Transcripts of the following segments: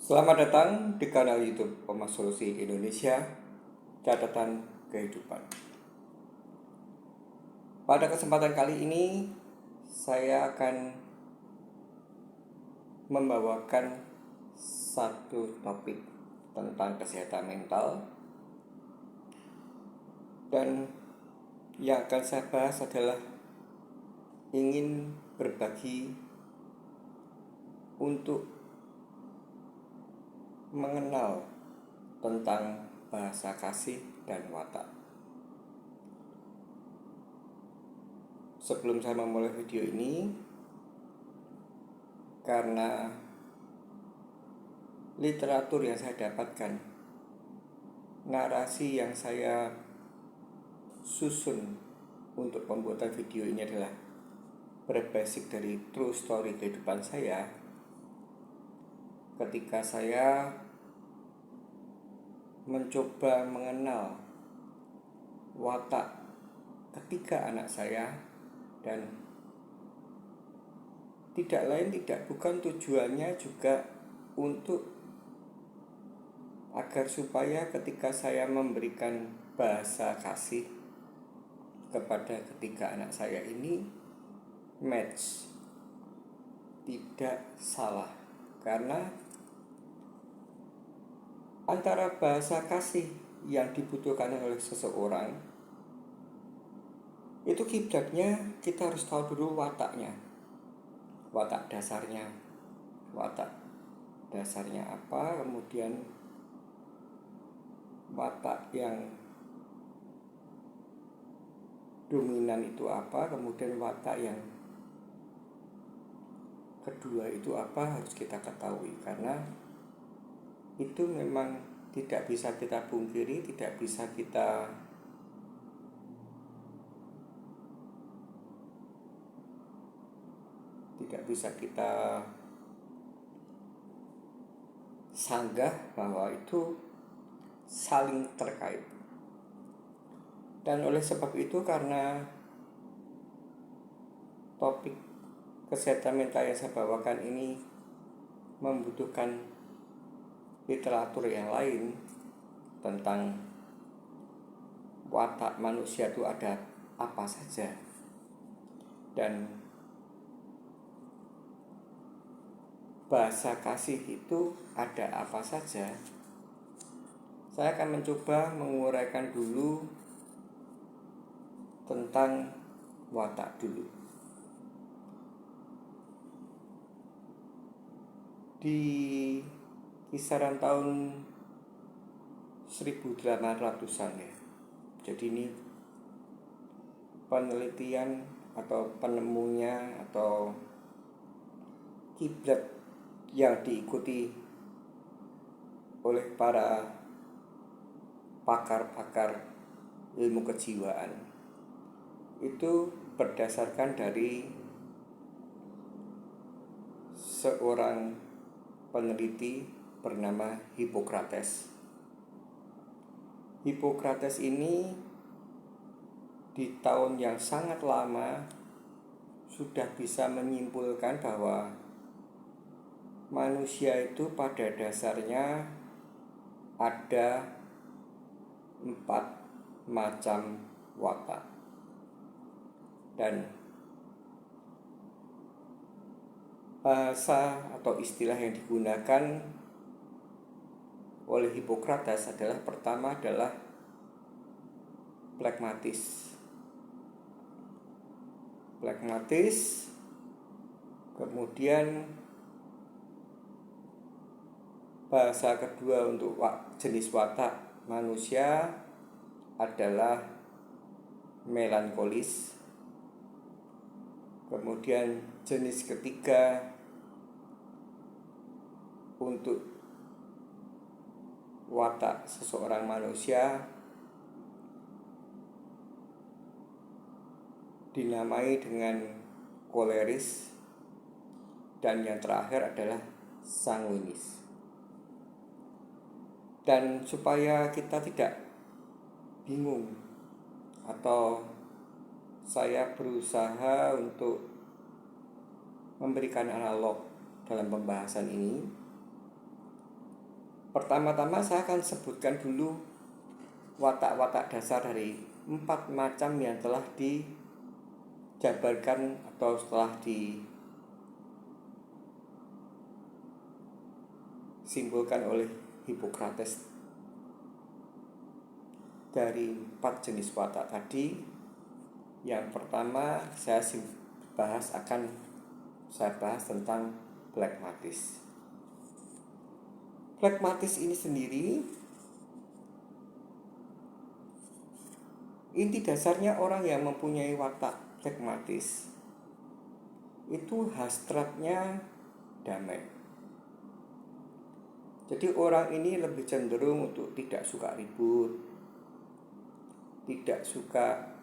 Selamat datang di kanal YouTube Pemas Solusi Indonesia, Catatan Kehidupan. Pada kesempatan kali ini, saya akan membawakan satu topik tentang kesehatan mental. Dan yang akan saya bahas adalah ingin berbagi untuk mengenal tentang bahasa kasih dan watak. Sebelum saya memulai video ini, karena literatur yang saya dapatkan, narasi yang saya susun untuk pembuatan video ini adalah berbasis dari true story kehidupan saya. Ketika saya mencoba mengenal watak ketiga anak saya, dan bukan tujuannya juga untuk agar supaya ketika saya memberikan bahasa kasih kepada ketiga anak saya ini match, tidak salah. Karena antara bahasa kasih yang dibutuhkan oleh seseorang itu kiblatnya kita harus tahu dulu wataknya, watak dasarnya apa, kemudian watak yang dominan itu apa, kemudian watak yang kedua itu apa, harus kita ketahui. Karena itu memang tidak bisa kita pungkiri, tidak bisa kita sanggah bahwa itu saling terkait. Dan oleh sebab itu, karena topik kesehatan mental yang saya bawakan ini membutuhkan literatur yang lain tentang watak manusia itu ada apa saja dan bahasa kasih itu ada apa saja, saya akan mencoba menguraikan dulu tentang watak dulu. Di kisaran tahun 1800-an ya. Jadi ini penelitian atau penemunya atau kiblat yang diikuti oleh para pakar-pakar ilmu kejiwaan itu berdasarkan dari seorang peneliti bernama Hippocrates. Hippocrates ini di tahun yang sangat lama sudah bisa menyimpulkan bahwa manusia itu pada dasarnya ada 4 macam watak. Dan bahasa atau istilah yang digunakan oleh Hippocrates adalah, pertama adalah plekmatis, kemudian bahasa kedua untuk jenis watak manusia adalah melankolis, kemudian jenis ketiga untuk watak seseorang manusia dinamai dengan koleris, dan yang terakhir adalah sanguinis. Dan supaya kita tidak bingung, atau saya berusaha untuk memberikan analog dalam pembahasan ini, Pertama-tama saya akan sebutkan dulu watak-watak dasar dari 4 macam yang telah dijabarkan atau telah disimbolkan oleh Hippocrates. Dari 4 jenis watak tadi, yang pertama saya bahas tentang Phlegmatis. Phlegmatis ini sendiri, inti dasarnya orang yang mempunyai watak phlegmatis itu hasratnya damai. Jadi orang ini lebih cenderung untuk tidak suka ribut, tidak suka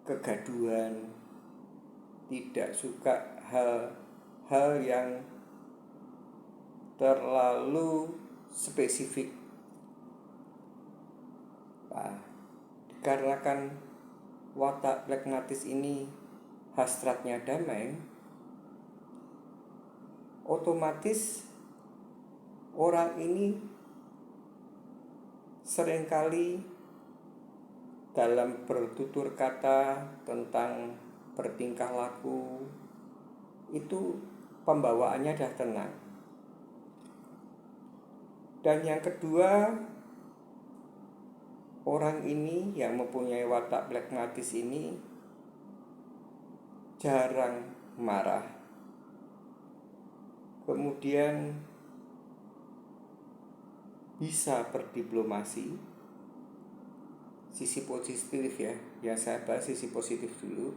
kegaduhan, tidak suka hal yang terlalu spesifik. Nah, dikarenakan watak phlegmatis ini hasratnya damai, otomatis orang ini seringkali dalam bertutur kata tentang bertingkah laku itu pembawaannya dah tenang. Dan yang kedua, orang ini yang mempunyai watak phlegmatis ini jarang marah. Kemudian bisa berdiplomasi. Sisi positif ya, yang saya bahas sisi positif dulu.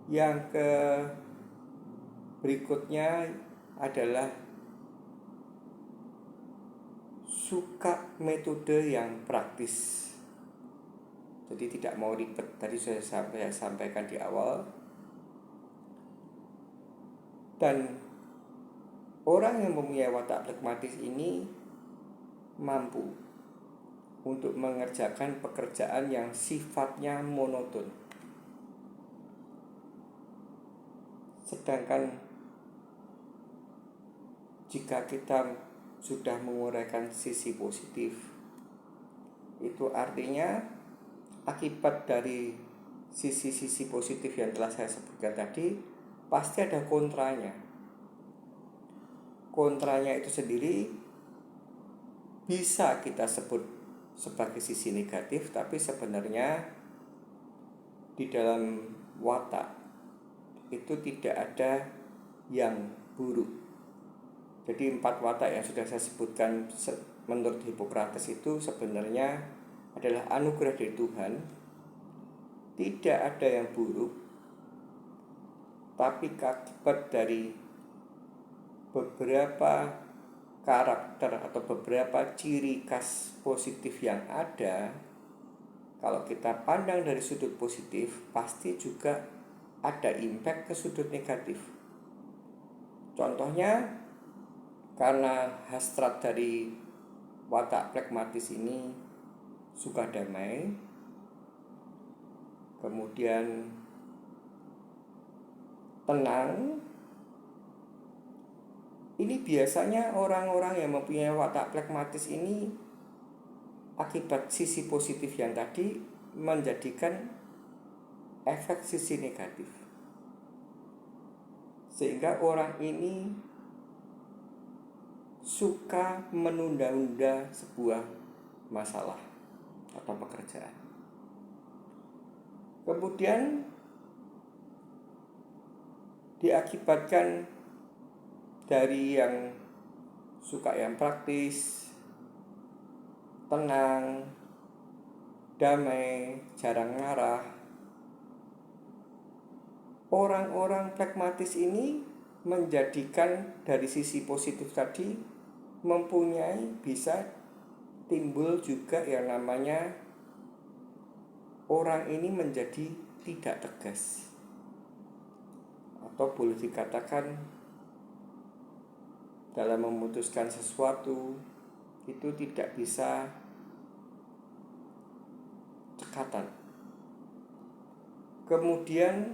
Yang berikutnya adalah suka metode yang praktis. Jadi tidak mau ribet. Tadi saya sampaikan di awal. Dan orang yang mempunyai watak phlegmatis ini mampu untuk mengerjakan pekerjaan yang sifatnya monoton. Sedangkan jika kita sudah menguraikan sisi positif, itu artinya akibat dari sisi-sisi positif yang telah saya sebutkan tadi, pasti ada kontranya. Kontranya itu sendiri bisa kita sebut sebagai sisi negatif, tapi sebenarnya di dalam watak itu tidak ada yang buruk. Jadi 4 watak yang sudah saya sebutkan menurut Hippocrates itu sebenarnya adalah anugerah dari Tuhan. Tidak ada yang buruk, tapi akibat dari beberapa karakter atau beberapa ciri khas positif yang ada, kalau kita pandang dari sudut positif, pasti juga ada impact ke sudut negatif. Contohnya, karena hasrat dari watak phlegmatis ini suka damai, kemudian tenang. Ini biasanya orang-orang yang mempunyai watak phlegmatis ini akibat sisi positif yang tadi menjadikan efek sisi negatif. Sehingga orang ini suka menunda-nunda sebuah masalah atau pekerjaan. Kemudian diakibatkan dari yang suka yang praktis, tenang, damai, jarang marah. Orang-orang phlegmatis ini menjadikan dari sisi positif tadi bisa timbul juga yang namanya orang ini menjadi tidak tegas, atau boleh dikatakan dalam memutuskan sesuatu itu tidak bisa cekatan. Kemudian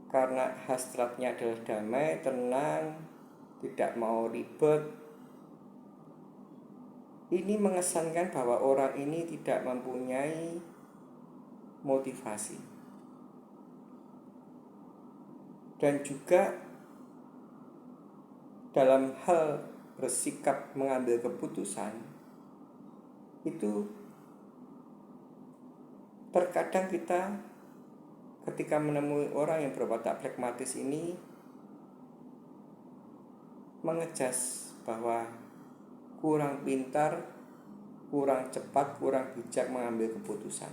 karena hasratnya adalah damai, tenang, tidak mau ribet. Ini mengesankan bahwa orang ini tidak mempunyai motivasi. Dan juga dalam hal bersikap mengambil keputusan, itu terkadang kita ketika menemui orang yang berwatak pragmatis ini mengejas bahwa kurang pintar, kurang cepat, kurang bijak mengambil keputusan.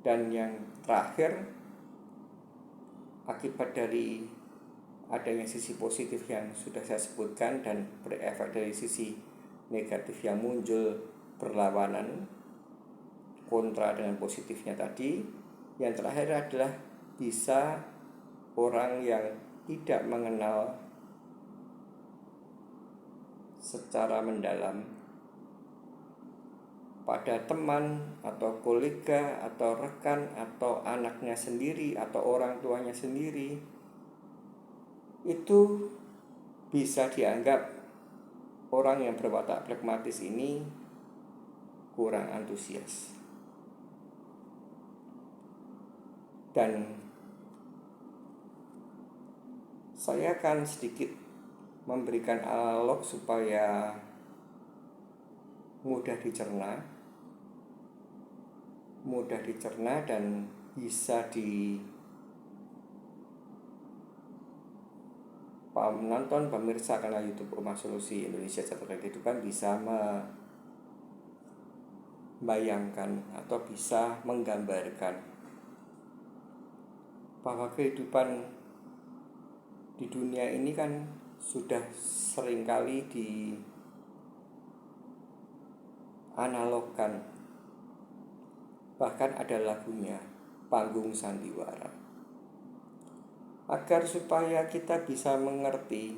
Dan yang terakhir, akibat dari adanya sisi positif yang sudah saya sebutkan dan berefek dari sisi negatif yang muncul berlawanan kontra dengan positifnya tadi, yang terakhir adalah bisa orang yang tidak mengenal secara mendalam pada teman atau kolega atau rekan atau anaknya sendiri atau orang tuanya sendiri, itu bisa dianggap orang yang berwatak pragmatis ini kurang antusias. Dan saya akan sedikit memberikan analog supaya mudah dicerna dan bisa penonton pemirsa kanal YouTube Rumah Solusi Indonesia Catur Kehidupan bisa membayangkan atau bisa menggambarkan bahwa kehidupan di dunia ini kan sudah seringkali dianalogkan. Bahkan ada lagunya, Panggung Sandiwara. Agar supaya kita bisa mengerti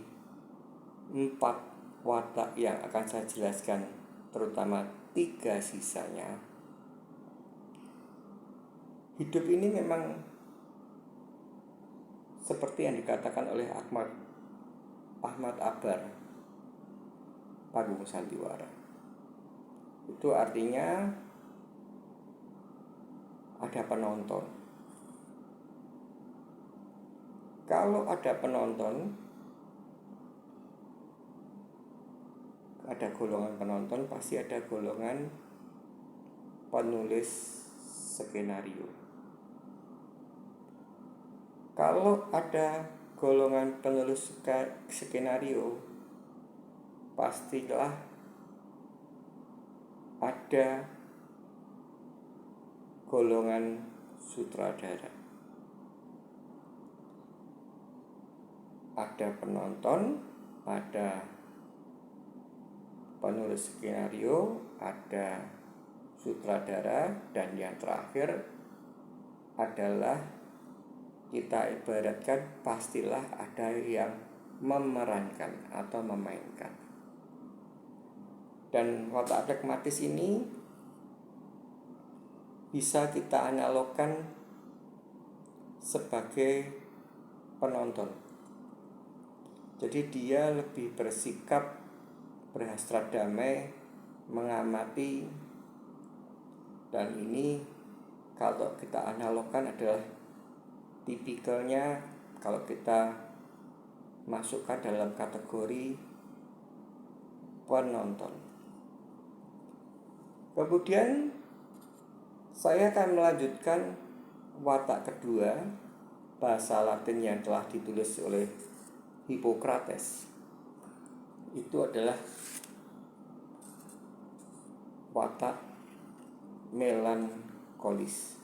4 watak yang akan saya jelaskan, terutama 3 sisanya. Hidup ini memang seperti yang dikatakan oleh Ahmad Akbar, Panggung Sandiwara. Itu artinya ada penonton. Kalau ada penonton, ada golongan penonton, pasti ada golongan penulis skenario. Kalau ada golongan penulis skenario, pastilah ada golongan sutradara. Ada penonton, ada penulis skenario, ada sutradara, dan yang terakhir adalah kita ibaratkan pastilah ada yang memerankan atau memainkan. Dan watak pragmatis ini bisa kita analogkan sebagai penonton. Jadi dia lebih bersikap berhasrat damai, mengamati, dan ini kalau kita analogkan adalah tipikalnya kalau kita masukkan dalam kategori penonton. Kemudian saya akan melanjutkan watak kedua, bahasa Latin yang telah ditulis oleh Hippocrates. Itu adalah watak melankolis.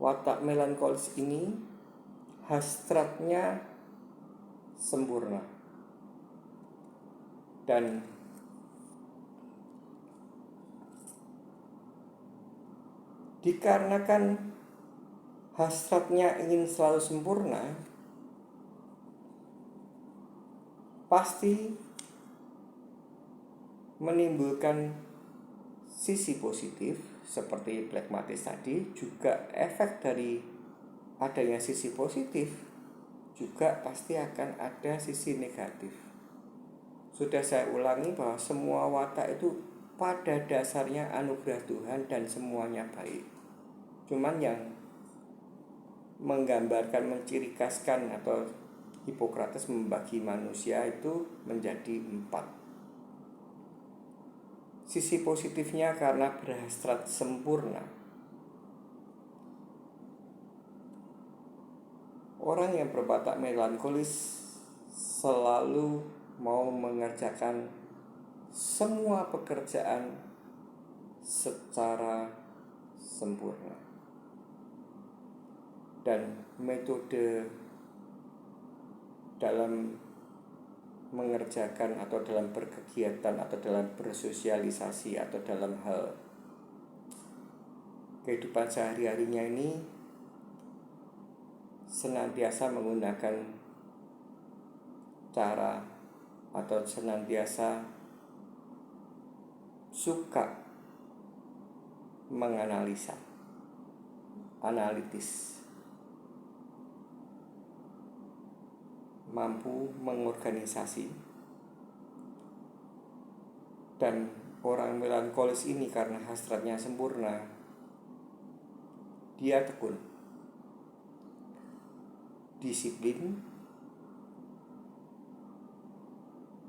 Watak melankolis ini hasratnya sempurna dan dikarenakan hasratnya ingin selalu sempurna, pasti menimbulkan sisi positif seperti plekmatis tadi, juga efek dari adanya sisi positif juga pasti akan ada sisi negatif. Sudah saya ulangi bahwa semua watak itu pada dasarnya anugerah Tuhan dan semuanya baik. Cuman yang menggambarkan, menciri khaskan atau Hippocrates membagi manusia itu menjadi 4. Sisi positifnya karena berhasrat sempurna. Orang yang berwatak melankolis selalu mau mengerjakan semua pekerjaan secara sempurna. Dan metode dalam mengerjakan atau dalam berkegiatan atau dalam bersosialisasi atau dalam hal kehidupan sehari-harinya ini senantiasa menggunakan cara atau senantiasa suka menganalisa, analitis, mampu mengorganisasi. Dan orang melankolis ini karena hasratnya sempurna, dia tekun, disiplin,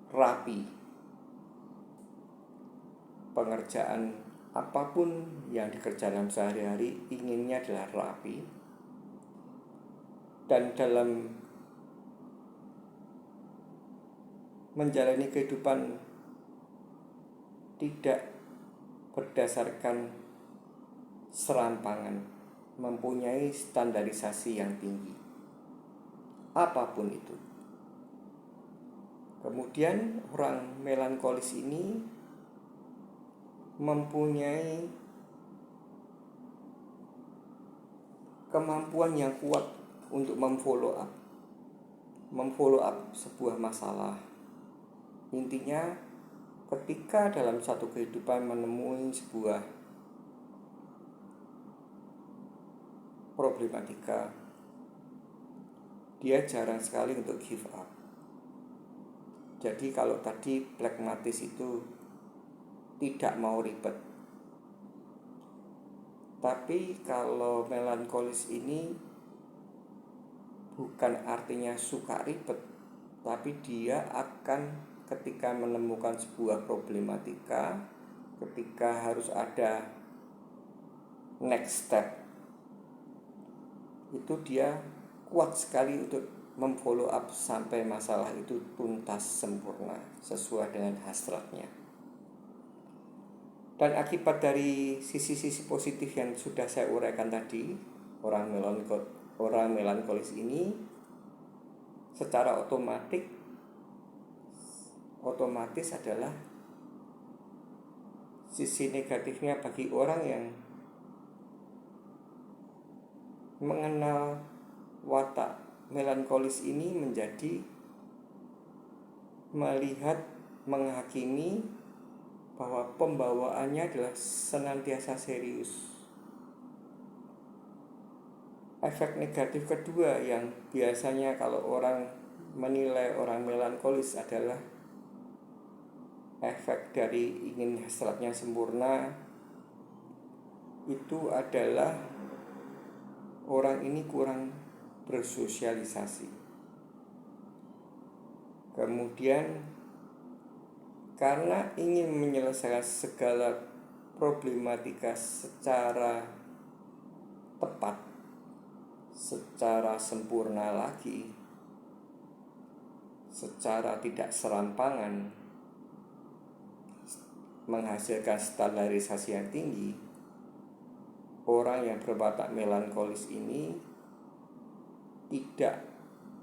rapi. Pengerjaan apapun yang dikerjakan sehari-hari inginnya adalah rapi. Dan dalam menjalani kehidupan tidak berdasarkan serampangan, mempunyai standarisasi yang tinggi apapun itu. Kemudian orang melankolis ini mempunyai kemampuan yang kuat untuk memfollow up sebuah masalah. Intinya, ketika dalam satu kehidupan menemui sebuah problematika, dia jarang sekali untuk give up. Jadi kalau tadi plekmatis itu tidak mau ribet, tapi kalau melankolis ini bukan artinya suka ribet, tapi dia akan ketika menemukan sebuah problematika, ketika harus ada next step, itu dia kuat sekali untuk memfollow up sampai masalah itu tuntas sempurna sesuai dengan hasratnya. Dan akibat dari sisi-sisi positif yang sudah saya uraikan tadi, orang melankolis ini secara otomatis adalah sisi negatifnya bagi orang yang mengenal watak melankolis ini menjadi melihat, menghakimi bahwa pembawaannya adalah senantiasa serius. Efek negatif kedua yang biasanya kalau orang menilai orang melankolis adalah efek dari ingin hasratnya sempurna, itu adalah orang ini kurang bersosialisasi. Kemudian karena ingin menyelesaikan segala problematika secara tepat, secara sempurna lagi, secara tidak serampangan, menghasilkan standarisasi yang tinggi, orang yang berwatak melankolis ini tidak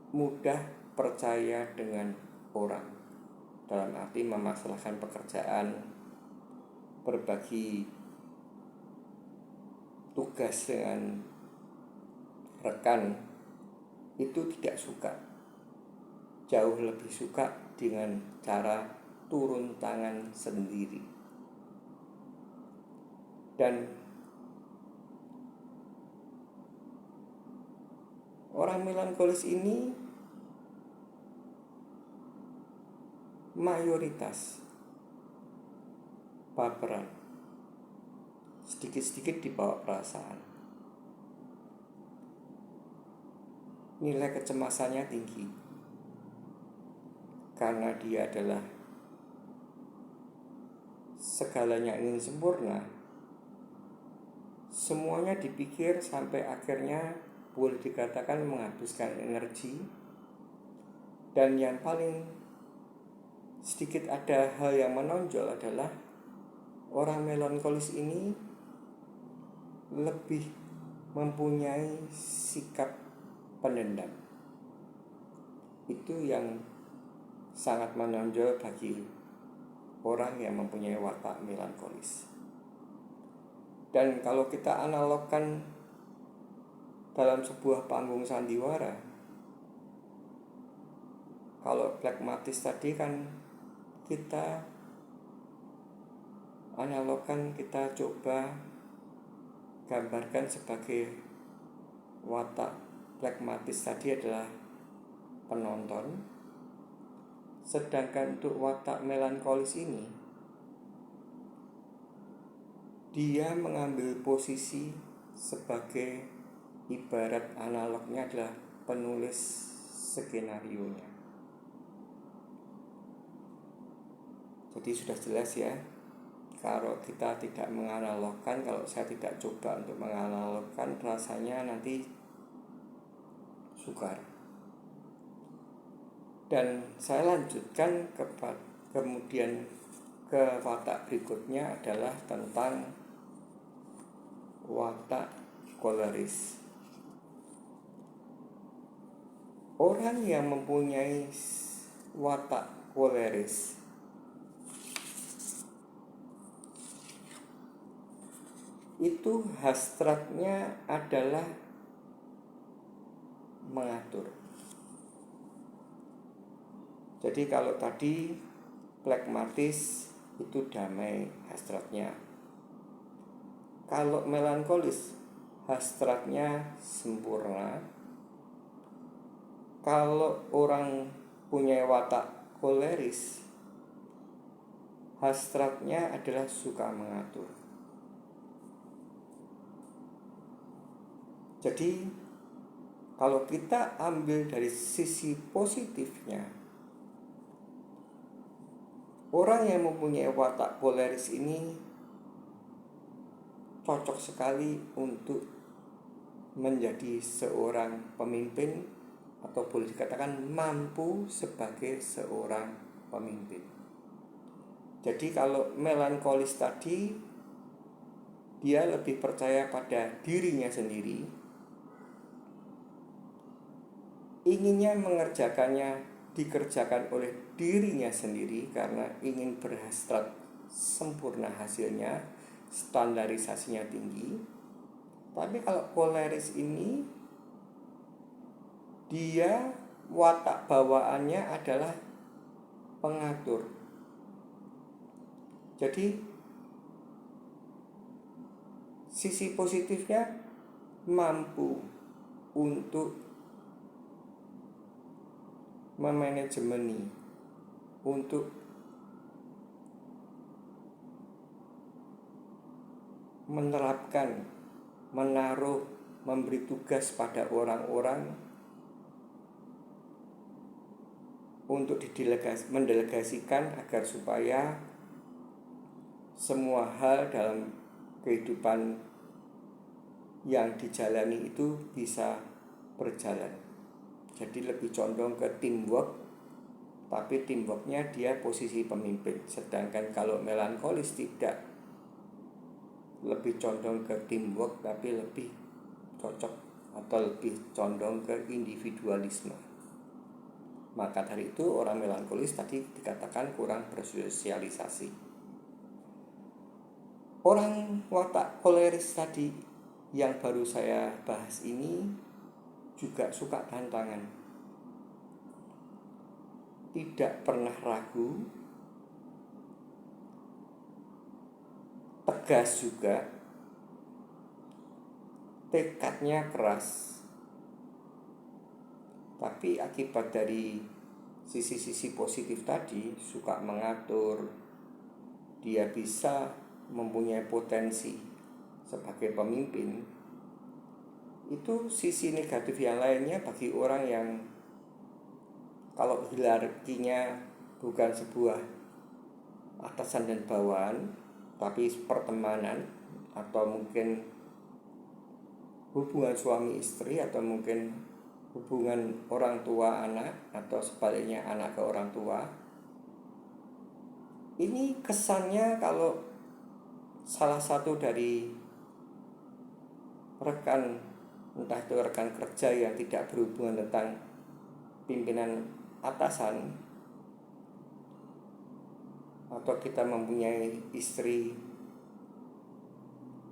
mudah percaya dengan orang, dalam arti memasalahkan pekerjaan, berbagi tugas dengan rekan, itu tidak suka. Jauh lebih suka dengan cara turun tangan sendiri. Dan orang melankolis ini mayoritas baperan, sedikit-sedikit dibawa perasaan. Nilai kecemasannya tinggi karena dia adalah segalanya ingin sempurna. Semuanya dipikir sampai akhirnya boleh dikatakan menghabiskan energi. Dan yang paling sedikit ada hal yang menonjol adalah orang melankolis ini lebih mempunyai sikap pendendam. Itu yang sangat menonjol bagi orang yang mempunyai watak melankolis. Dan kalau kita analogkan dalam sebuah panggung sandiwara, kalau plekmatis tadi kan kita analogkan, kita coba gambarkan sebagai watak plekmatis tadi adalah penonton. Sedangkan untuk watak melankolis ini, dia mengambil posisi sebagai ibarat analognya adalah penulis skenarionya. Jadi sudah jelas ya, kalau kita tidak menganalogkan, kalau saya tidak coba untuk menganalogkan, rasanya nanti sukar. Dan saya lanjutkan kemudian ke watak berikutnya adalah tentang watak koleris. Orang yang mempunyai watak koleris itu hasratnya adalah mengatur. Jadi kalau tadi plekmatis itu damai hasratnya. Kalau melankolis hasratnya sempurna. Kalau orang punya watak koleris, hasratnya adalah suka mengatur. Jadi kalau kita ambil dari sisi positifnya, orang yang mempunyai watak koleris ini cocok sekali untuk menjadi seorang pemimpin, atau boleh dikatakan mampu sebagai seorang pemimpin. Jadi kalau melankolis tadi, dia lebih percaya pada dirinya sendiri, inginnya dikerjakan oleh dirinya sendiri karena ingin berhasrat sempurna hasilnya, standarisasinya tinggi. Tapi kalau koleris ini, dia watak bawaannya adalah pengatur. Jadi sisi positifnya mampu untuk memanajemeni, untuk menerapkan, menaruh, memberi tugas pada orang-orang untuk mendelegasikan agar supaya semua hal dalam kehidupan yang dijalani itu bisa berjalan. Jadi lebih condong ke teamwork, tapi teamworknya dia posisi pemimpin. Sedangkan kalau melankolis tidak, lebih condong ke teamwork tapi lebih cocok atau lebih condong ke individualisme. Maka dari itu orang melankolis tadi dikatakan kurang bersosialisasi. Orang watak koleris tadi yang baru saya bahas ini juga suka tantangan, tidak pernah ragu, tegas juga, tekadnya keras, tapi akibat dari sisi-sisi positif tadi, suka mengatur, dia bisa mempunyai potensi sebagai pemimpin. Itu sisi negatif yang lainnya bagi orang yang kalau hierarkinya bukan sebuah atasan dan bawahan, tapi pertemanan atau mungkin hubungan suami istri, atau mungkin hubungan orang tua anak, atau sebaliknya anak ke orang tua. Ini kesannya kalau salah satu dari rekan, entah itu rekan kerja yang tidak berhubungan tentang pimpinan atasan, atau kita mempunyai istri,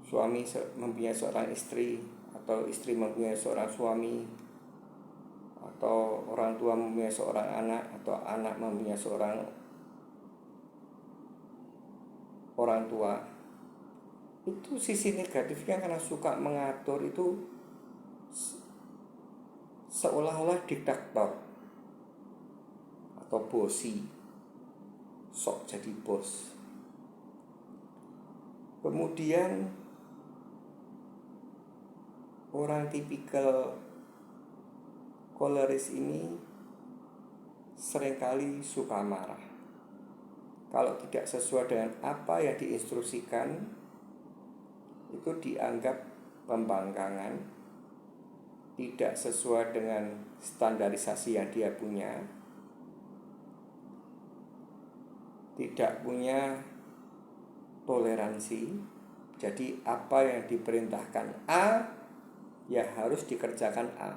suami mempunyai seorang istri, atau istri mempunyai seorang suami, atau orang tua mempunyai seorang anak, atau anak mempunyai seorang orang tua. Itu sisi negatifnya, karena suka mengatur itu seolah-olah diktator atau bosi, sok jadi bos. Kemudian orang tipikal koleris ini seringkali suka marah. Kalau tidak sesuai dengan apa yang diinstruksikan, itu dianggap pembangkangan, tidak sesuai dengan standarisasi yang dia punya, tidak punya toleransi. Jadi apa yang diperintahkan A, ya harus dikerjakan A,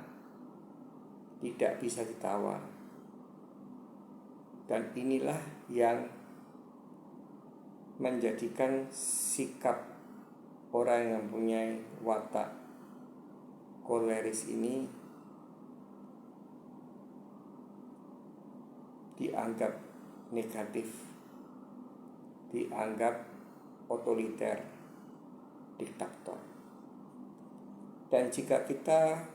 tidak bisa ditawar. Dan inilah yang menjadikan sikap orang yang mempunyai watak koleris ini dianggap negatif, dianggap otoriter, diktator. Dan jika kita,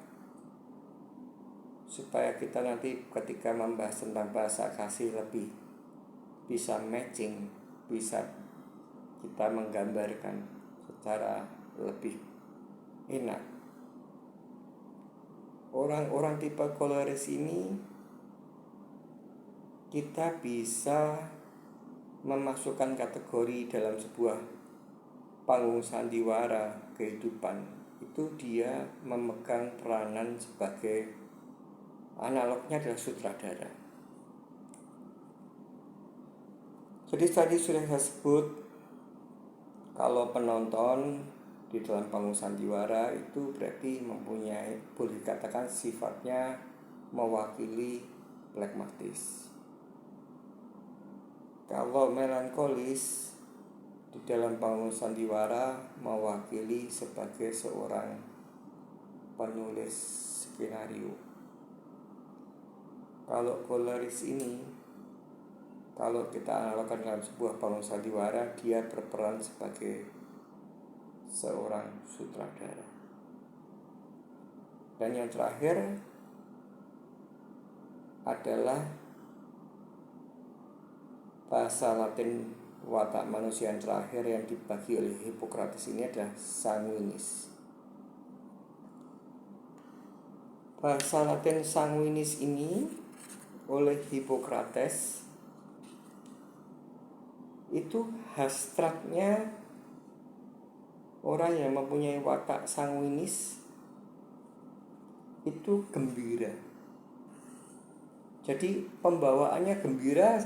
supaya kita nanti ketika membahas tentang bahasa kasih lebih bisa matching, bisa kita menggambarkan secara lebih enak, orang-orang tipe koleris ini kita bisa memasukkan kategori dalam sebuah panggung sandiwara kehidupan. Itu dia memegang peranan sebagai, analognya adalah sutradara. Jadi tadi sudah saya sebut, kalau penonton di dalam panggung sandiwara itu berarti mempunyai, boleh dikatakan sifatnya mewakili plekmatis. Kalau melankolis di dalam panggung sandiwara mewakili sebagai seorang penulis skenario. Kalau koleris ini, kalau kita analogkan dalam sebuah panggung sandiwara, dia berperan sebagai seorang sutradara. Dan yang terakhir adalah bahasa Latin watak manusia yang terakhir yang dibagi oleh Hippocrates ini adalah sanguinis. Bahasa Latin sanguinis ini oleh Hippocrates itu hasratnya orang yang mempunyai watak sanguinis itu gembira. Jadi pembawaannya gembira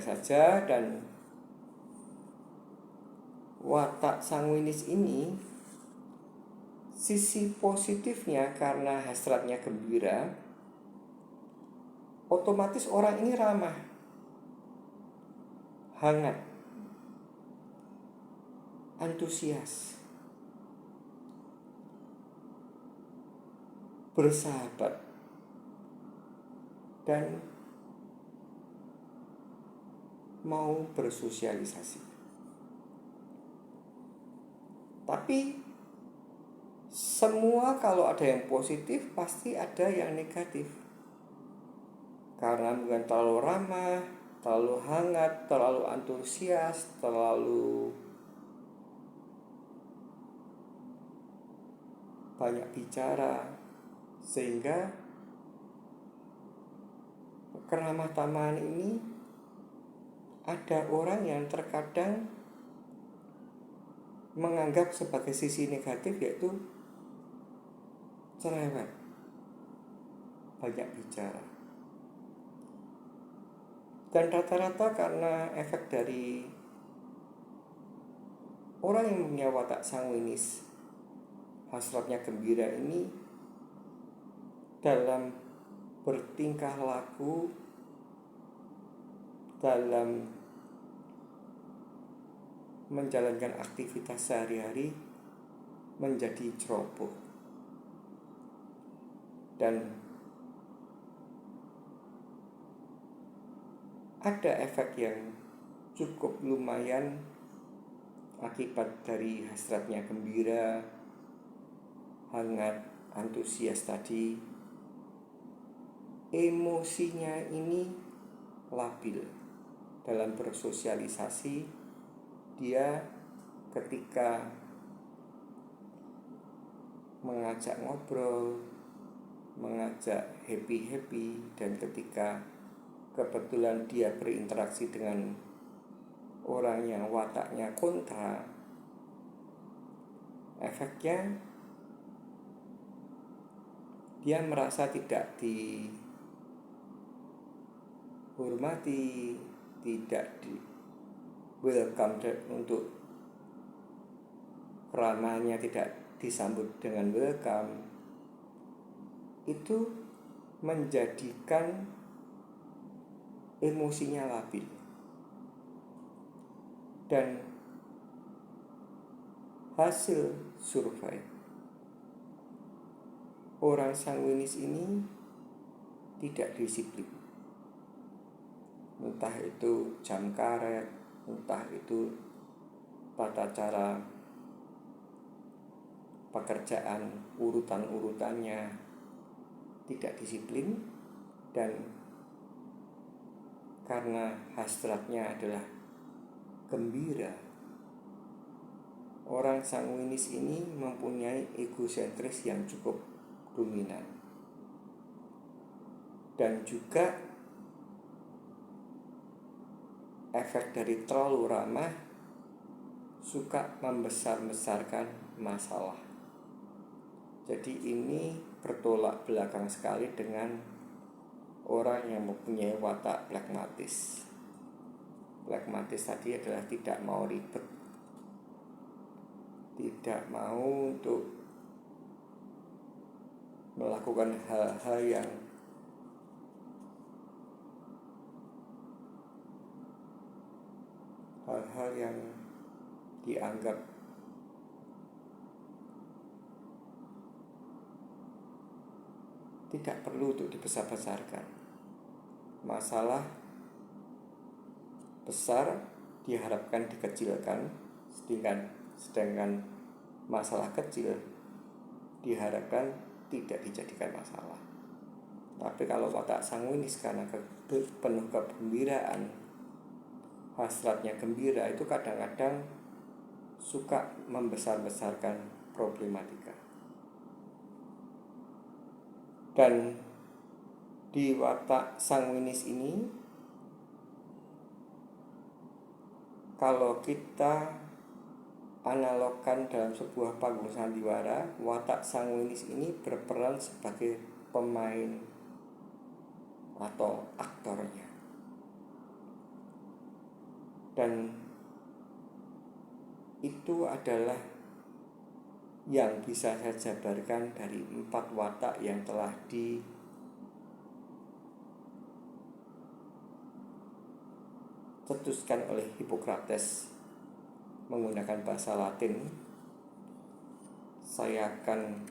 saja. Dan watak sanguinis ini, sisi positifnya karena hasratnya gembira, otomatis orang ini ramah, hangat, antusias, bersahabat, dan mau bersosialisasi. Tapi semua kalau ada yang positif pasti ada yang negatif. Karena bukan terlalu ramah, terlalu hangat, terlalu antusias, terlalu banyak bicara, sehingga keramah tamahan ini ada orang yang terkadang menganggap sebagai sisi negatif, yaitu cerewet, banyak bicara. Dan rata-rata karena efek dari orang yang punya watak sanguinis, hasratnya gembira ini, dalam bertingkah laku, dalam menjalankan aktivitas sehari-hari menjadi ceroboh. Dan ada efek yang cukup lumayan akibat dari hasratnya gembira, hangat, antusias tadi. Emosinya ini labil dalam bersosialisasi. Dia ketika mengajak ngobrol, mengajak happy-happy, dan ketika kebetulan dia berinteraksi dengan orang yang wataknya kontra, efeknya dia merasa tidak dihormati, tidak di welcome, untuk ramahnya tidak disambut dengan welcome. Itu menjadikan emosinya labil. Dan hasil survei, orang sanguinis ini tidak disiplin. Entah itu jam karet, entah itu tata cara pekerjaan, urutan-urutannya tidak disiplin. Dan karena hasratnya adalah gembira, orang sanguinis ini mempunyai egosentris yang cukup dominan. Dan juga efek dari terlalu ramah, suka membesar-besarkan masalah. Jadi ini bertolak belakang sekali dengan orang yang mempunyai watak pragmatis. Pragmatis tadi adalah tidak mau ribet, tidak mau untuk melakukan hal-hal yang dianggap tidak perlu untuk dibesar-besarkan. Masalah besar diharapkan dikecilkan, sedangkan masalah kecil diharapkan tidak dijadikan masalah. Tapi kalau watak sanguinis karena penuh kegembiraan, hasratnya gembira, itu kadang-kadang suka membesar-besarkan problematika. Dan di watak sanguinis ini, kalau kita analogkan dalam sebuah panggung sandiwara, watak sanguinis ini berperan sebagai pemain atau aktornya. Dan itu adalah yang bisa saya jabarkan dari 4 watak yang telah dicetuskan oleh Hippocrates menggunakan bahasa Latin. Saya akan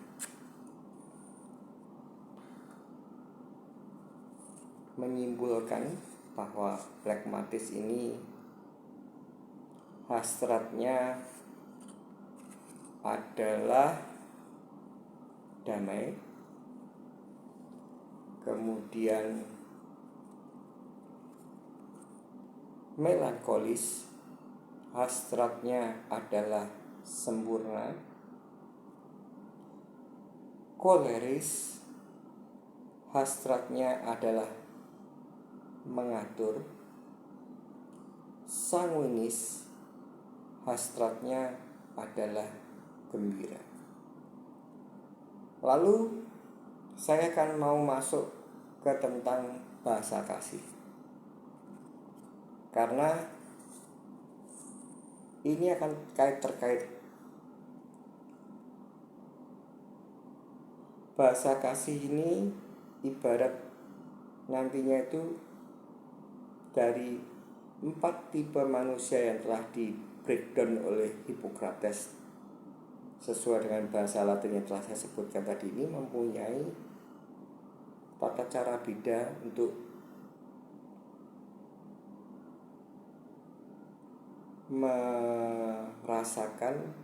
menyimpulkan bahwa pragmatis ini hasratnya adalah damai. Kemudian melankolis, hasratnya adalah sempurna. Koleris, hasratnya adalah mengatur. Sanguinis, hasratnya adalah gembira. Lalu saya akan mau masuk ke tentang bahasa kasih, karena ini akan terkait bahasa kasih ini ibarat nantinya itu dari 4 tipe manusia yang telah di breakdown oleh Hippocrates sesuai dengan bahasa Latin yang telah saya sebutkan tadi, ini mempunyai tata cara beda untuk merasakan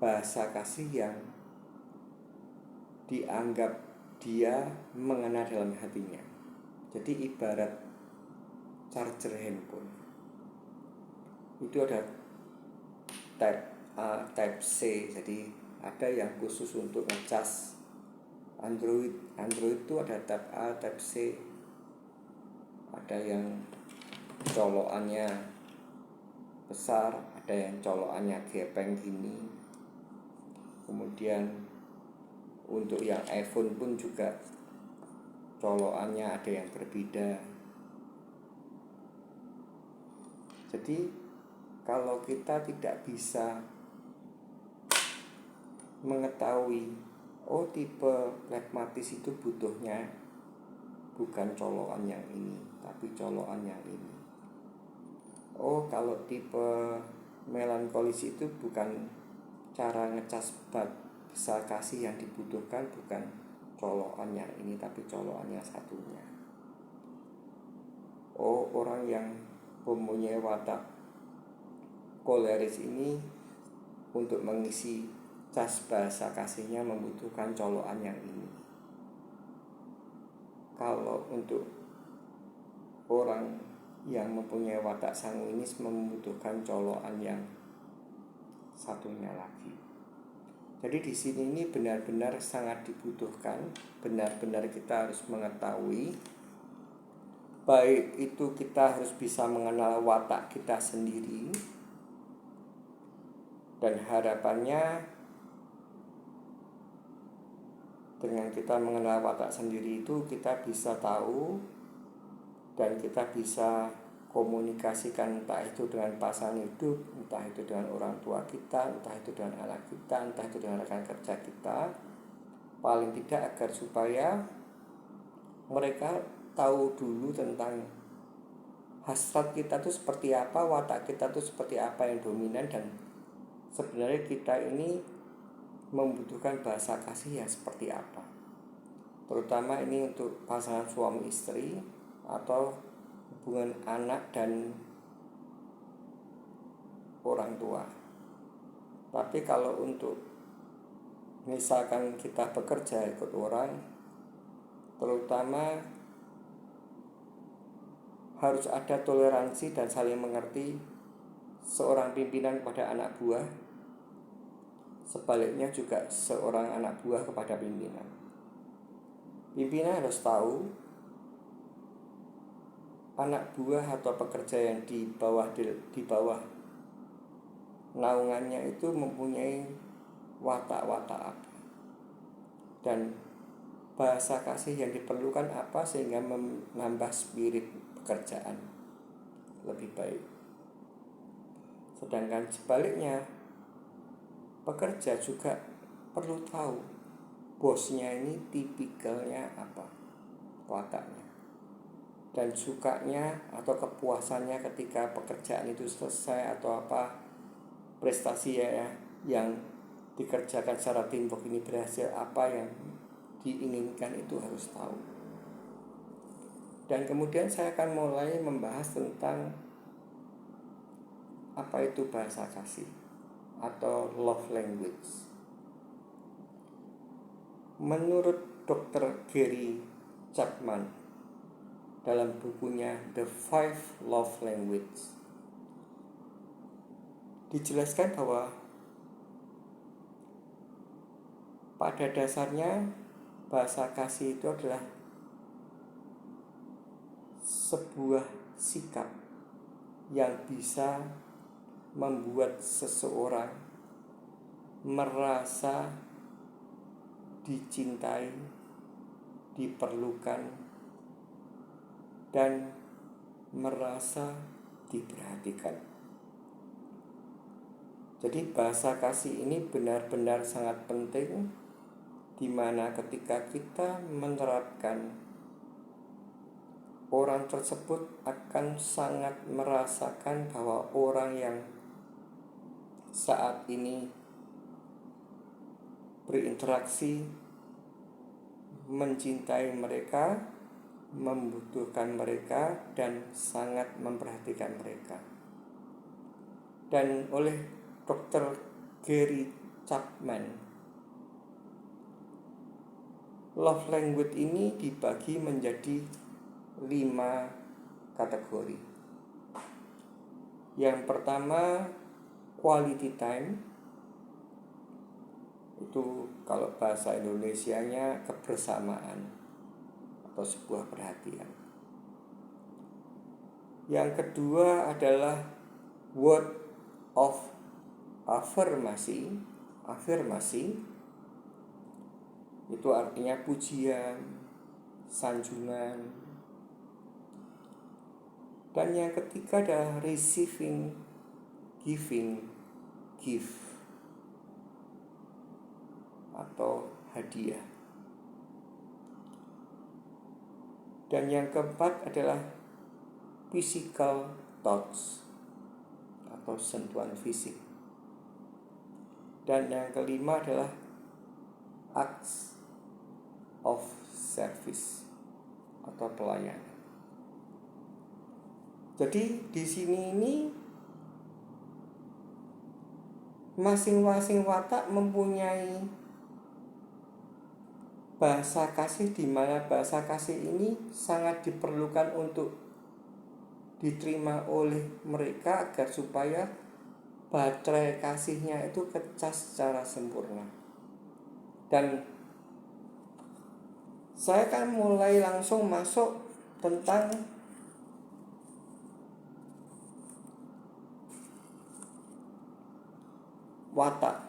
bahasa kasih yang dianggap dia mengena dalam hatinya. Jadi ibarat charger handphone, itu ada type A, type C. Jadi ada yang khusus untuk ngecas Android itu ada type A, type C. Ada yang colokannya besar, ada yang colokannya gepeng gini. Kemudian untuk yang iPhone pun juga colokannya ada yang berbeda. Jadi kalau kita tidak bisa mengetahui, oh tipe flegmatis itu butuhnya bukan colokan yang ini, tapi colokan yang ini. Oh kalau tipe melankolis itu bukan cara ngecas bahasa kasih yang dibutuhkan, bukan colokan yang ini, tapi colokannya satunya. Oh orang yang mempunyai watak koleris ini untuk mengisi cas bahasa kasihnya membutuhkan colokan yang ini. Kalau untuk orang yang mempunyai watak sanguinis membutuhkan colokan yang satunya lagi. Jadi di sini ini benar-benar sangat dibutuhkan, benar-benar kita harus mengetahui. Baik itu kita harus bisa mengenal watak kita sendiri, dan harapannya dengan kita mengenal watak sendiri itu kita bisa tahu dan kita bisa komunikasikan, entah itu dengan pasangan hidup, entah itu dengan orang tua kita, entah itu dengan anak kita, entah itu dengan rekan kerja kita, paling tidak agar supaya mereka tahu dulu tentang hasrat kita itu seperti apa, watak kita itu seperti apa yang dominan, dan sebenarnya kita ini membutuhkan bahasa kasih yang seperti apa. Terutama ini untuk pasangan suami istri atau hubungan anak dan orang tua. Tapi kalau untuk misalkan kita bekerja ikut orang, terutama harus ada toleransi dan saling mengerti seorang pimpinan kepada anak buah, sebaliknya juga seorang anak buah kepada pimpinan. Pimpinan harus tahu anak buah atau pekerja yang di bawah naungannya itu mempunyai watak-watak apa, dan bahasa kasih yang diperlukan apa sehingga menambah spirit pekerjaan lebih baik. Sedangkan sebaliknya, pekerja juga perlu tahu bosnya ini tipikalnya apa, wataknya, dan sukanya atau kepuasannya ketika pekerjaan itu selesai atau apa prestasi yang dikerjakan secara teamwork ini berhasil, apa yang diinginkan itu harus tahu. Dan kemudian saya akan mulai membahas tentang apa itu bahasa kasih, atau love language. Menurut Dr. Gary Chapman dalam bukunya The Five Love Language, dijelaskan bahwa pada dasarnya bahasa kasih itu adalah sebuah sikap yang bisa membuat seseorang merasa dicintai, diperlukan, dan merasa diperhatikan. Jadi bahasa kasih ini benar-benar sangat penting, di mana ketika kita menerapkan, orang tersebut akan sangat merasakan bahwa orang yang saat ini berinteraksi, mencintai mereka, membutuhkan mereka, dan sangat memperhatikan mereka. Dan oleh Dr. Gary Chapman, love language ini dibagi menjadi 5 kategori. Yang pertama, quality time. Itu kalau bahasa Indonesianya kebersamaan atau sebuah perhatian. Yang kedua adalah word of affirmasi. Itu artinya pujian, sanjungan. Dan yang ketiga adalah receiving, giving, gift atau hadiah. Dan yang keempat adalah physical touch atau sentuhan fisik. Dan yang kelima adalah acts of service atau pelayanan. Jadi di sini ini masing-masing watak mempunyai bahasa kasih, di mana bahasa kasih ini sangat diperlukan untuk diterima oleh mereka agar supaya baterai kasihnya itu kecas secara sempurna. Dan saya akan mulai langsung masuk tentang watak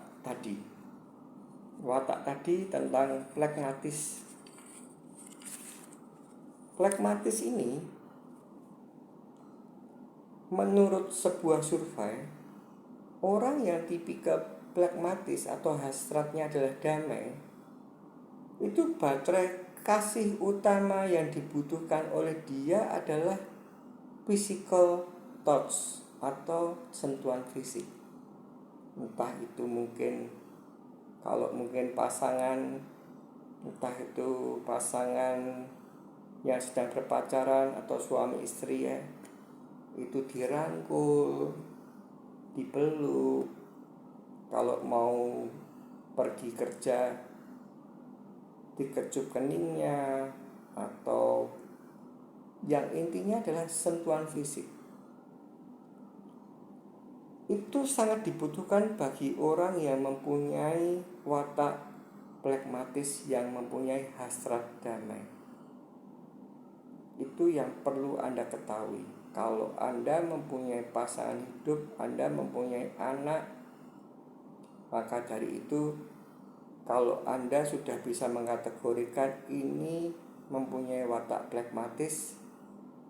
tadi tentang phlegmatis. Phlegmatis ini menurut sebuah survei, orang yang tipikal phlegmatis atau hasratnya adalah damai, itu baterai kasih utama yang dibutuhkan oleh dia adalah physical touch atau sentuhan fisik. Entah itu mungkin, kalau mungkin pasangan, entah itu pasangan yang sedang berpacaran atau suami istri ya, itu dirangkul, dipeluk. Kalau mau pergi kerja, dikecup keningnya, atau yang intinya adalah sentuhan fisik. Itu sangat dibutuhkan bagi orang yang mempunyai watak phlegmatis, yang mempunyai hasrat damai. Itu yang perlu Anda ketahui. Kalau Anda mempunyai pasangan hidup, Anda mempunyai anak, maka dari itu, kalau Anda sudah bisa mengkategorikan ini mempunyai watak phlegmatis,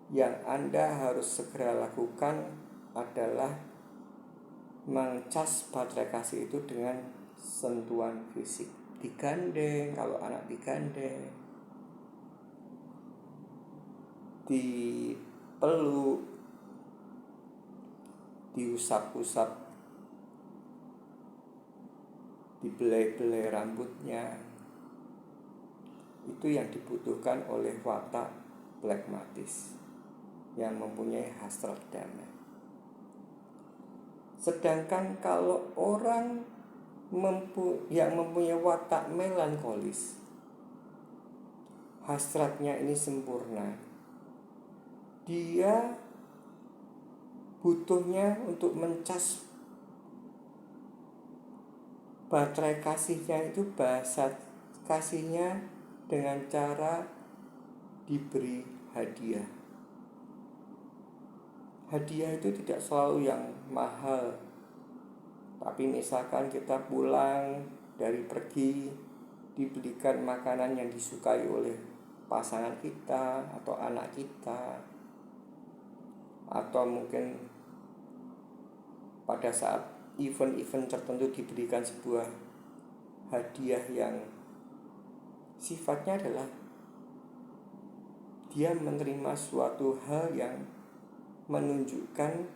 yang Anda harus segera lakukan adalah mengcas baterai kasih itu dengan sentuhan fisik. Digandeng, kalau anak digandeng, dipeluk, diusap-usap, dibelai-belai rambutnya. Itu yang dibutuhkan oleh watak phlegmatis yang mempunyai hasrat damai. Sedangkan kalau orang yang mempunyai watak melankolis, hasratnya ini sempurna, dia butuhnya untuk mencas baterai kasihnya itu, bahasa kasihnya dengan cara diberi hadiah. Hadiah itu tidak selalu yang mahal, tapi misalkan kita pulang dari pergi, dibelikan makanan yang disukai oleh pasangan kita atau anak kita, atau mungkin pada saat event-event tertentu diberikan sebuah hadiah yang sifatnya adalah dia menerima suatu hal yang menunjukkan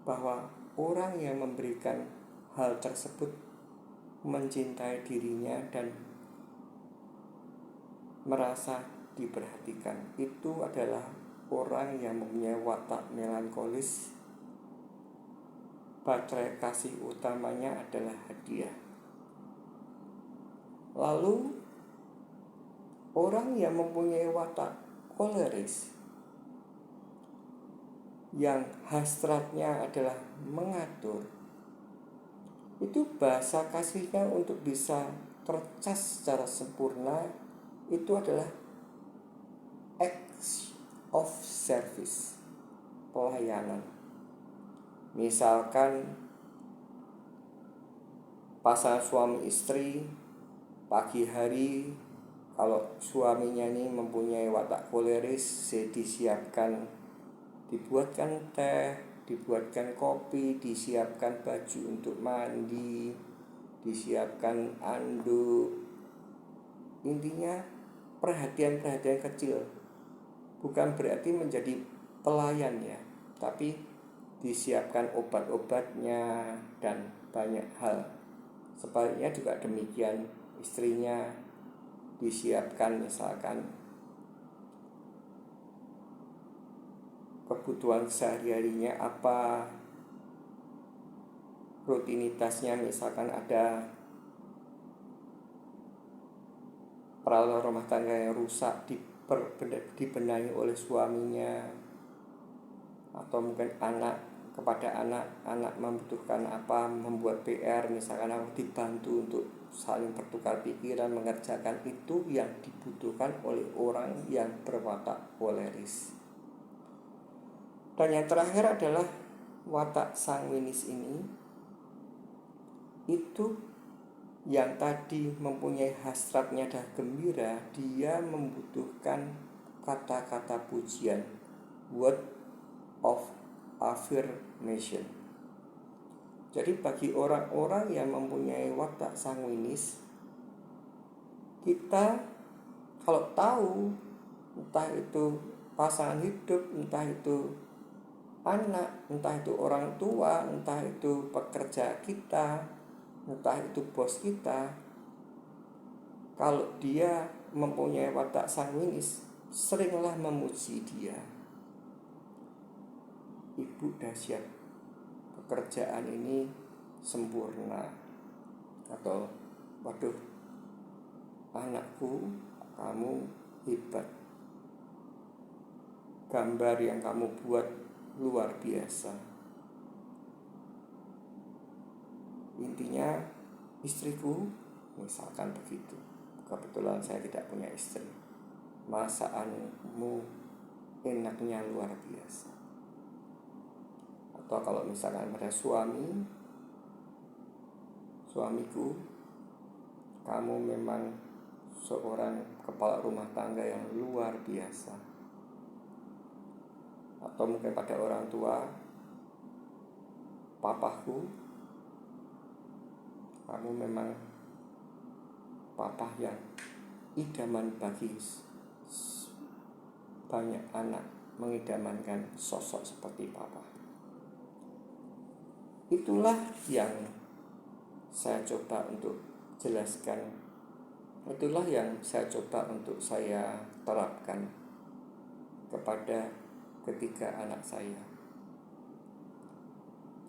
bahwa orang yang memberikan hal tersebut mencintai dirinya dan merasa diperhatikan. Itu adalah orang yang mempunyai watak melankolis. Baterai kasih utamanya adalah hadiah. Lalu orang yang mempunyai watak koleris, yang hasratnya adalah mengatur, itu bahasa kasihnya untuk bisa tercas secara sempurna itu adalah acts of service, pelayanan. Misalkan pasangan suami istri, pagi hari kalau suaminya ini mempunyai watak koleris, dibuatkan teh, dibuatkan kopi, disiapkan baju untuk mandi, disiapkan anduk. Intinya perhatian-perhatian kecil. Bukan berarti menjadi pelayan ya, tapi disiapkan obat-obatnya dan banyak hal. Sebaliknya juga demikian, istrinya disiapkan misalkan kebutuhan sehari-harinya apa, rutinitasnya, misalkan ada peralatan rumah tangga yang rusak dibenahi oleh suaminya, atau mungkin kepada anak membutuhkan apa, membuat PR misalkan, aku dibantu untuk saling bertukar pikiran mengerjakan. Itu yang dibutuhkan oleh orang yang berwatak koleris. Dan yang terakhir adalah watak sanguinis ini, itu yang tadi mempunyai hasratnya dah gembira, dia membutuhkan kata-kata pujian, word of affirmation. Jadi bagi orang-orang yang mempunyai watak sanguinis, kita kalau tahu entah itu pasangan hidup, entah itu anak, entah itu orang tua, entah itu pekerja kita, entah itu bos kita, kalau dia mempunyai watak sanguinis, seringlah memuji dia. Ibu dahsyat, pekerjaan ini sempurna, atau waduh anakku, kamu hebat, gambar yang kamu buat luar biasa. Intinya istriku, misalkan begitu, kebetulan saya tidak punya istri, masakanmu enaknya luar biasa. Atau kalau misalkan pada suamiku, kamu memang seorang kepala rumah tangga yang luar biasa. Atau mungkin pada orang tua, papaku, kamu memang papa yang idaman bagi banyak anak, mengidamankan sosok seperti papa. Itulah yang saya coba untuk jelaskan. Itulah yang saya coba untuk saya terapkan kepada ketiga anak saya.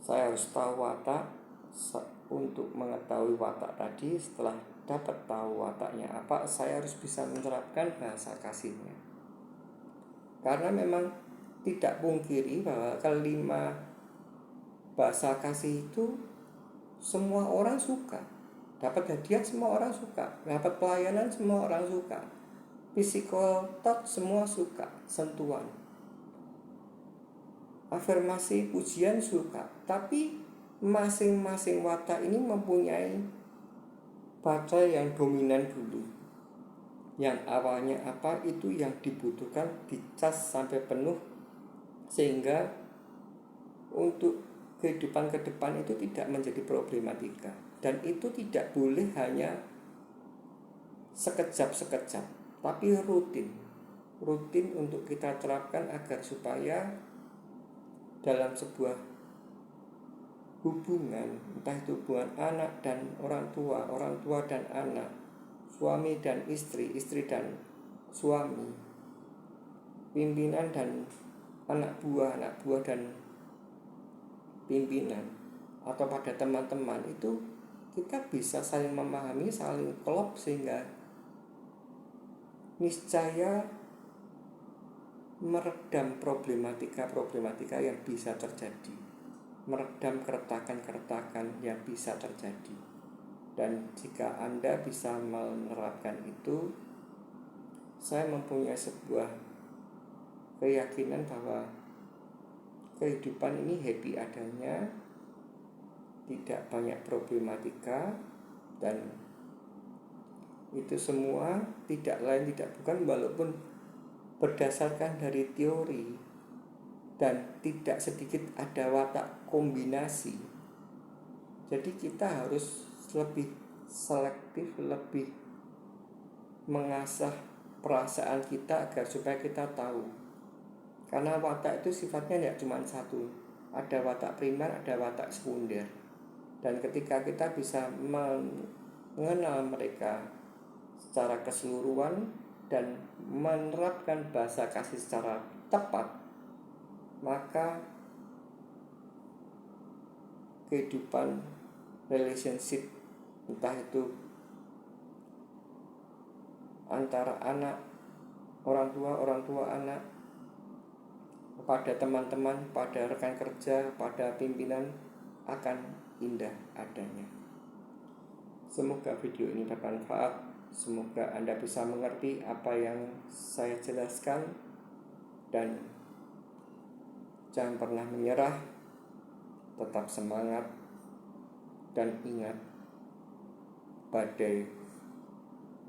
Saya harus tahu watak. Untuk mengetahui watak tadi, setelah dapat tahu wataknya apa, saya harus bisa menerapkan bahasa kasihnya. Karena memang tidak pungkiri bahwa kelima bahasa kasih itu semua orang suka. Dapat hadiah semua orang suka, dapat pelayanan semua orang suka, physical touch semua suka, sentuhan, afirmasi, pujian suka. Tapi masing-masing watak ini mempunyai baca yang dominan dulu. Yang awalnya apa, itu yang dibutuhkan dicas sampai penuh, sehingga untuk kehidupan ke depan itu tidak menjadi problematika. Dan itu tidak boleh hanya sekejap-sekejap, tapi rutin untuk kita terapkan, agar supaya dalam sebuah hubungan, entah itu hubungan anak dan orang tua dan anak, suami dan istri dan suami, pimpinan dan anak buah dan pimpinan, atau pada teman-teman, itu kita bisa saling memahami, saling klop, sehingga niscaya meredam problematika yang bisa terjadi, meredam keretakan yang bisa terjadi. Dan jika Anda bisa menerapkan itu, saya mempunyai sebuah keyakinan bahwa kehidupan ini happy adanya, tidak banyak problematika, dan itu semua tidak lain tidak bukan, walaupun berdasarkan dari teori, dan tidak sedikit ada watak kombinasi. Jadi kita harus lebih selektif, lebih mengasah perasaan kita agar supaya kita tahu. Karena watak itu sifatnya tidak cuma satu, ada watak primer, ada watak sekunder. Dan ketika kita bisa mengenal mereka secara keseluruhan dan menerapkan bahasa kasih secara tepat, maka kehidupan relationship, entah itu antara anak, orang tua anak, pada teman-teman, pada rekan kerja, pada pimpinan, akan indah adanya. Semoga video ini bermanfaat. Semoga Anda bisa mengerti apa yang saya jelaskan, dan jangan pernah menyerah, tetap semangat, dan ingat, badai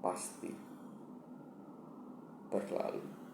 pasti berlalu.